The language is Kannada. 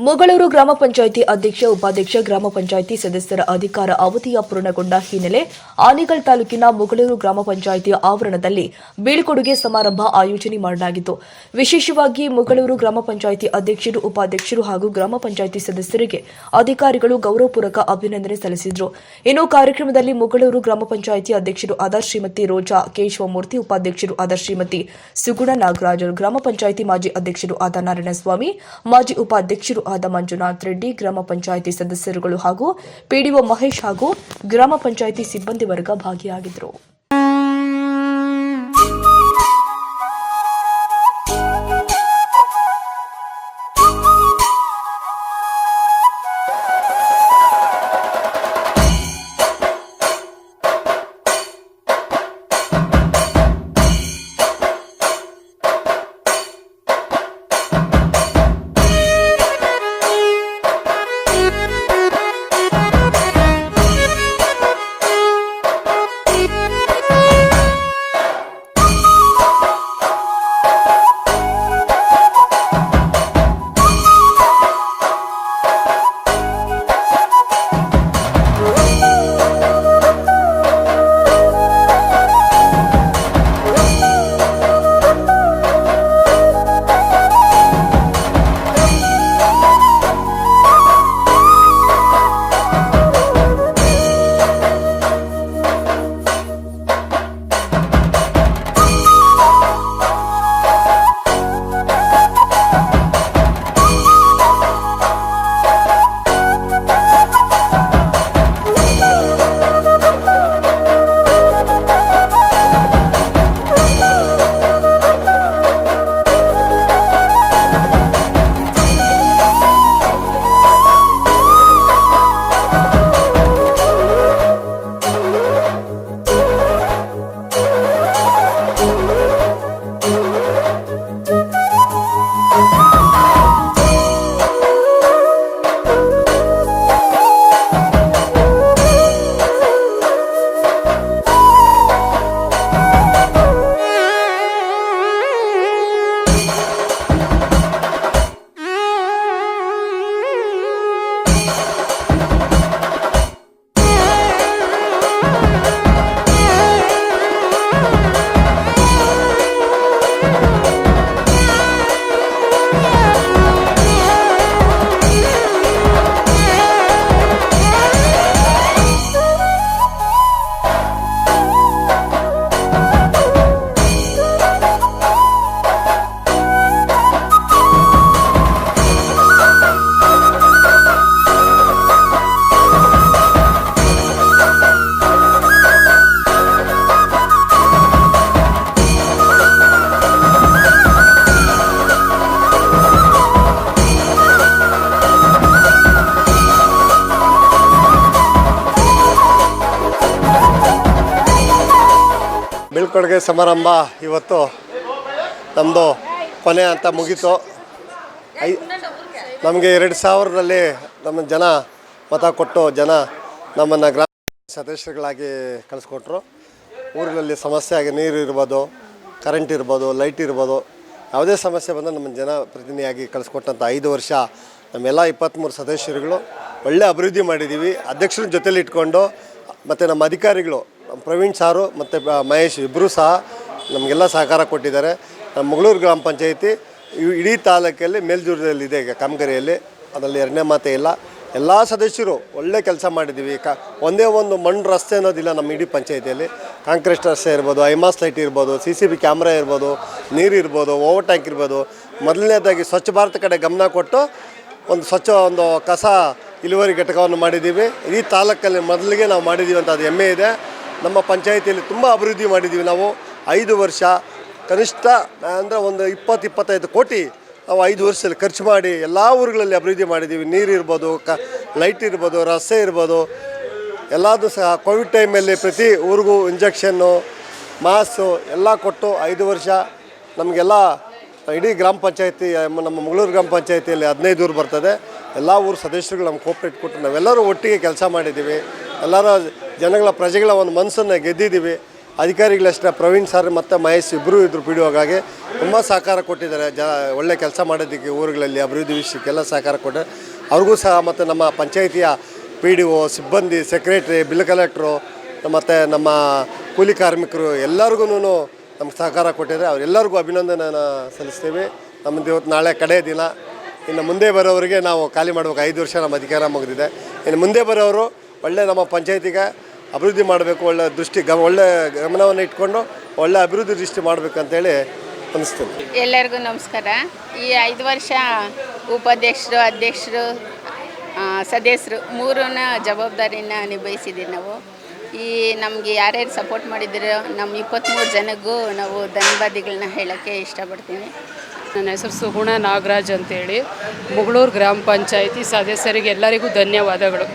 ಮುಗಳೂರು ಗ್ರಾಮ ಪಂಚಾಯಿತಿ ಅಧ್ಯಕ್ಷ ಉಪಾಧ್ಯಕ್ಷ ಗ್ರಾಮ ಪಂಚಾಯಿತಿ ಸದಸ್ಯರ ಅಧಿಕಾರ ಅವಧಿಯ ಪೂರ್ಣಗೊಂಡ ಹಿನ್ನೆಲೆ ಆನೇಕಲ್ ತಾಲೂಕಿನ ಮುಗಳೂರು ಗ್ರಾಮ ಪಂಚಾಯಿತಿ ಆವರಣದಲ್ಲಿ ಬೀಳ್ಕೊಡುಗೆ ಸಮಾರಂಭ ಆಯೋಜನೆ ಮಾಡಲಾಗಿತ್ತು. ವಿಶೇಷವಾಗಿ ಮುಗಳೂರು ಗ್ರಾಮ ಪಂಚಾಯಿತಿ ಅಧ್ಯಕ್ಷರು, ಉಪಾಧ್ಯಕ್ಷರು ಹಾಗೂ ಗ್ರಾಮ ಪಂಚಾಯಿತಿ ಸದಸ್ಯರಿಗೆ ಅಧಿಕಾರಿಗಳು ಗೌರವಪೂರ್ವಕ ಅಭಿನಂದನೆ ಸಲ್ಲಿಸಿದರು. ಇನ್ನು ಕಾರ್ಯಕ್ರಮದಲ್ಲಿ ಮುಗಳೂರು ಗ್ರಾಮ ಪಂಚಾಯಿತಿ ಅಧ್ಯಕ್ಷರು ಆದ ಶ್ರೀಮತಿ ರೋಜಾ ಕೇಶವಮೂರ್ತಿ, ಉಪಾಧ್ಯಕ್ಷರು ಆದ ಶ್ರೀಮತಿ ಸುಗುಣ ನಾಗರಾಜರು, ಗ್ರಾಮ ಪಂಚಾಯಿತಿ ಮಾಜಿ ಅಧ್ಯಕ್ಷರು ಆದ ನಾರಾಯಣಸ್ವಾಮಿ, ಮಾಜಿ ಉಪಾಧ್ಯಕ್ಷರು ಆದ ಮಂಜುನಾಥ್ ರೆಡ್ಡಿ, ಗ್ರಾಮ ಪಂಚಾಯಿತಿ ಸದಸ್ಯರುಗಳು ಹಾಗೂ ಪಿಡಿಒ ಮಹೇಶ್ ಹಾಗೂ ಗ್ರಾಮ ಪಂಚಾಯಿತಿ ಸಿಬ್ಬಂದಿ ವರ್ಗ ಭಾಗಿಯಾಗಿದ್ದರು. ಬೀಳ್ಕೊಡುಗೆ ಸಮಾರಂಭ ಇವತ್ತು ನಮ್ಮದು ಕೊನೆ ಅಂತ ಮುಗೀತು. ನಮಗೆ 2000ರಲ್ಲಿ ನಮ್ಮ ಜನ ಮತ ಕೊಟ್ಟು ನಮ್ಮನ್ನು ಗ್ರಾಮ ಸದಸ್ಯರುಗಳಾಗಿ ಕಳಿಸ್ಕೊಟ್ರು. ಊರಿನಲ್ಲಿ ಸಮಸ್ಯೆ ಆಗಿ ನೀರು ಇರ್ಬೋದು, ಕರೆಂಟ್ ಇರ್ಬೋದು, ಲೈಟ್ ಇರ್ಬೋದು, ಯಾವುದೇ ಸಮಸ್ಯೆ ಬಂದು ನಮ್ಮ ಜನಪ್ರತಿನಿಧಿಯಾಗಿ ಕಳಿಸ್ಕೊಟ್ಟಂಥ 5 ವರ್ಷ ನಮ್ಮೆಲ್ಲ 23 ಸದಸ್ಯರುಗಳು ಒಳ್ಳೆ ಅಭಿವೃದ್ಧಿ ಮಾಡಿದ್ದೀವಿ. ಅಧ್ಯಕ್ಷರ ಜೊತೆಲಿ ಇಟ್ಕೊಂಡು ಮತ್ತು ನಮ್ಮ ಅಧಿಕಾರಿಗಳು ಪ್ರವೀಣ್ ಸಾರು ಮತ್ತು ಮಹೇಶ್ ಇಬ್ಬರೂ ಸಹ ನಮಗೆಲ್ಲ ಸಹಕಾರ ಕೊಟ್ಟಿದ್ದಾರೆ. ನಮ್ಮ ಮುಗಳೂರು ಗ್ರಾಮ ಪಂಚಾಯಿತಿ ಇಡೀ ತಾಲೂಕಲ್ಲಿ ಮೇಲ್ದೂರದಲ್ಲಿದೆ. ಈಗ ಕಾಮಗಾರಿಯಲ್ಲಿ ಅದರಲ್ಲಿ ಎರಡನೇ ಮಾತೇ ಇಲ್ಲ. ಎಲ್ಲ ಸದಸ್ಯರು ಒಳ್ಳೆ ಕೆಲಸ ಮಾಡಿದ್ದೀವಿ. ಒಂದೇ ಒಂದು ಮಣ್ಣು ರಸ್ತೆ ಅನ್ನೋದಿಲ್ಲ ನಮ್ಮ ಇಡೀ ಪಂಚಾಯಿತಿಯಲ್ಲಿ. ಕಾಂಕ್ರೀಟ್ ರಸ್ತೆ ಇರ್ಬೋದು, ಐಮಾಸ್ ಲೈಟ್ ಇರ್ಬೋದು, CCTV ಕ್ಯಾಮ್ರಾ ಇರ್ಬೋದು, ನೀರು ಇರ್ಬೋದು, ಓವರ್ ಟ್ಯಾಂಕ್ ಇರ್ಬೋದು. ಮೊದಲನೇದಾಗಿ ಸ್ವಚ್ಛ ಭಾರತ ಕಡೆ ಗಮನ ಕೊಟ್ಟು ಒಂದು ಕಸ ಇಳುವರಿ ಘಟಕವನ್ನು ಮಾಡಿದ್ದೀವಿ. ಇಡೀ ತಾಲೂಕಲ್ಲಿ ಮೊದಲಿಗೆ ನಾವು ಮಾಡಿದ್ದೀವಿ ಅಂತ ಅದು ಹೆಮ್ಮೆ ಇದೆ. ನಮ್ಮ ಪಂಚಾಯಿತಿಯಲ್ಲಿ ತುಂಬ ಅಭಿವೃದ್ಧಿ ಮಾಡಿದ್ದೀವಿ. ನಾವು 5 ವರ್ಷ ಕನಿಷ್ಠ ಅಂದರೆ ಒಂದು 20-25 ಕೋಟಿ ನಾವು 5 ವರ್ಷದಲ್ಲಿ ಖರ್ಚು ಮಾಡಿ ಎಲ್ಲ ಊರುಗಳಲ್ಲಿ ಅಭಿವೃದ್ಧಿ ಮಾಡಿದ್ದೀವಿ. ನೀರು ಇರ್ಬೋದು, ಲೈಟ್ ಇರ್ಬೋದು, ರಸ್ತೆ ಇರ್ಬೋದು, ಎಲ್ಲದೂ ಸಹ ಕೋವಿಡ್ ಟೈಮಲ್ಲಿ ಪ್ರತಿ ಊರಿಗೂ ಇಂಜೆಕ್ಷನ್ನು, ಮಾಸು ಎಲ್ಲ ಕೊಟ್ಟು 5 ವರ್ಷ ನಮಗೆಲ್ಲ ಇಡೀ ಗ್ರಾಮ ಪಂಚಾಯತಿ ನಮ್ಮ ಮುಗಳೂರು ಗ್ರಾಮ ಪಂಚಾಯತಿಯಲ್ಲಿ 15 ಊರು ಬರ್ತದೆ. ಎಲ್ಲ ಊರು ಸದಸ್ಯರುಗಳು ನಮ್ಗೆ ಕೋಪ್ರೇಟ್ ಕೊಟ್ಟು ನಾವೆಲ್ಲರೂ ಒಟ್ಟಿಗೆ ಕೆಲಸ ಮಾಡಿದ್ದೀವಿ. ಎಲ್ಲರೂ ಪ್ರಜೆಗಳ ಒಂದು ಮನಸ್ಸನ್ನು ಗೆದ್ದಿದ್ದೀವಿ. ಅಧಿಕಾರಿಗಳಷ್ಟೇ ಪ್ರವೀಣ್ ಸರ್ ಮತ್ತು ಮಹೇಶ್ ಇಬ್ಬರು ಇದ್ರು ಪಿ ಡಿ ಒಗಾಗಿ ತುಂಬ ಸಹಕಾರ ಕೊಟ್ಟಿದ್ದಾರೆ. ಒಳ್ಳೆ ಕೆಲಸ ಮಾಡೋದಕ್ಕೆ ಊರುಗಳಲ್ಲಿ ಅಭಿವೃದ್ಧಿ ವಿಷಯಕ್ಕೆಲ್ಲ ಸಹಕಾರ ಕೊಟ್ಟರೆ ಅವ್ರಿಗೂ ಸಹ ಮತ್ತು ನಮ್ಮ ಪಂಚಾಯಿತಿಯ ಪಿ ಡಿ ಒ ಸಿಬ್ಬಂದಿ ಸೆಕ್ರೆಟ್ರಿ ಬಿಲ್ ಕಲೆಕ್ಟ್ರು ಮತ್ತು ನಮ್ಮ ಕೂಲಿ ಕಾರ್ಮಿಕರು ಎಲ್ಲರಿಗೂ ನಮ್ಗೆ ಸಹಕಾರ ಕೊಟ್ಟಿದ್ದಾರೆ. ಅವರೆಲ್ಲರಿಗೂ ಅಭಿನಂದನೆಯನ್ನು ಸಲ್ಲಿಸ್ತೀವಿ. ನಮ್ಮದು ಇವತ್ತು ನಾಳೆ ಕಡೆ ದಿನ. ಇನ್ನು ಮುಂದೆ ಬರೋವರಿಗೆ ನಾವು ಖಾಲಿ ಮಾಡ್ಬೇಕು. 5 ವರ್ಷ ನಮ್ಮ ಅಧಿಕಾರ ಮುಗಿದಿದೆ. ಇನ್ನು ಮುಂದೆ ಬರೋರು ಒಳ್ಳೆ ನಮ್ಮ ಪಂಚಾಯತಿಗೆ ಅಭಿವೃದ್ಧಿ ಮಾಡಬೇಕು, ಒಳ್ಳೆ ಒಳ್ಳೆ ಗಮನವನ್ನು ಇಟ್ಕೊಂಡು ಒಳ್ಳೆ ಅಭಿವೃದ್ಧಿ ದೃಷ್ಟಿ ಮಾಡಬೇಕಂತೇಳಿ ಅನಿಸ್ತದೆ. ಎಲ್ಲರಿಗೂ ನಮಸ್ಕಾರ. ಈ 5 ವರ್ಷ ಉಪಾಧ್ಯಕ್ಷರು, ಅಧ್ಯಕ್ಷರು, ಸದಸ್ಯರು ಮೂರನ್ನ ಜವಾಬ್ದಾರಿನ ನಿಭಾಯಿಸಿದ್ದೀವಿ ನಾವು. ಈ ನಮಗೆ ಯಾರ್ಯಾರು ಸಪೋರ್ಟ್ ಮಾಡಿದ್ದೀರೋ ನಮ್ಮ 23 ಜನಗೂ ನಾವು ಧನ್ಯವಾದಗಳನ್ನ ಹೇಳೋಕ್ಕೆ ಇಷ್ಟಪಡ್ತೀನಿ. ನನ್ನ ಹೆಸರು ಸುಗುಣ ನಾಗರಾಜ್ ಅಂತೇಳಿ. ಮುಗಳೂರು ಗ್ರಾಮ ಪಂಚಾಯಿತಿ ಸದಸ್ಯರಿಗೆ ಎಲ್ಲರಿಗೂ ಧನ್ಯವಾದಗಳು.